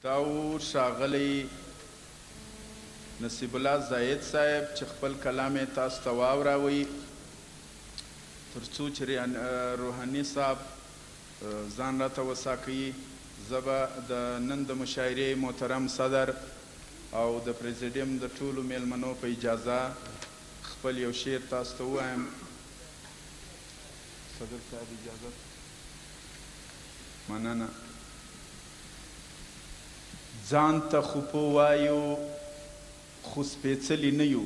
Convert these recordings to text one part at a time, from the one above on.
دا و ښاغلی نصیب الله زاید صاحب چې خپل کلام یې تاسو ته واوراوئ تر څو چې روحاني صاحب ځان راته وسا کوي زه به د نن د مشاعرې محترم صدر او د پریزیډیم د ټولو میلمنو په اجازه خپل یو شعر تاسو ته ووایم. صدر صاحب اجازه مننه. ځان ته خو په وایو خو سپېڅلي نه یو،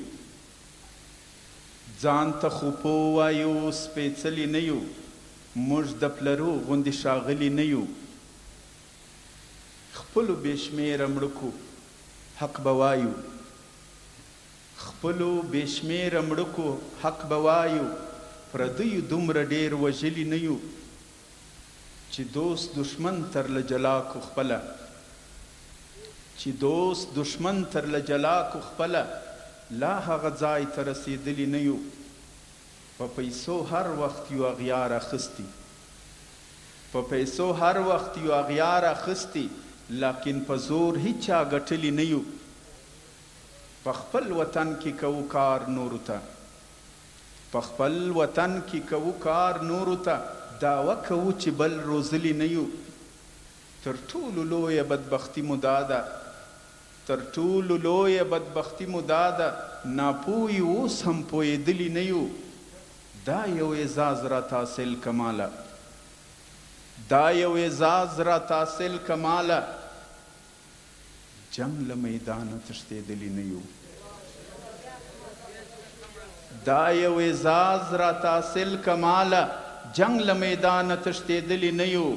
ځان ته خو په وایو سپېڅلي نه یو، موږ د پلرو غوندې ښاغلي نه یو. خپلو بې شمېره مړکو حق به وایو، خپلو بې شمېره مړکو حق به وایو، پردیو دومره ډېر وژلي نه یو چې دوست دشمن تر له جلا کو خپله، چې دوست دشمن تر له جلا کو خپله، لا هغه ځای ته رسېدلي نه یو. په پیسو هر وخت یو اغیار اخیستی، په پیسو هر وخت یو اغیار اخیستی، لیکن په زور هیچا ګټلی نه یو. په خپل وطن کې کوو کار نورو ته، په خپل وطن کې کوو کار نورو ته، دعوه کوو چې بل روزلی نه یو. تر ټولو لویه بدبختي مو دا ده، تر ټولو لویه بدبختي مو دا ده، ناپوهي اوس هم پوهېدلي نه یو. دا یو اعزاز راته حاصل کماله، دا یو اعزاز راته حاصل کماله، جنګ له میدانه تښتېدلي نه یو. دا یو اعزاز راته حاصل کماله، جنګ له میدانه تښتېدلي نه یو.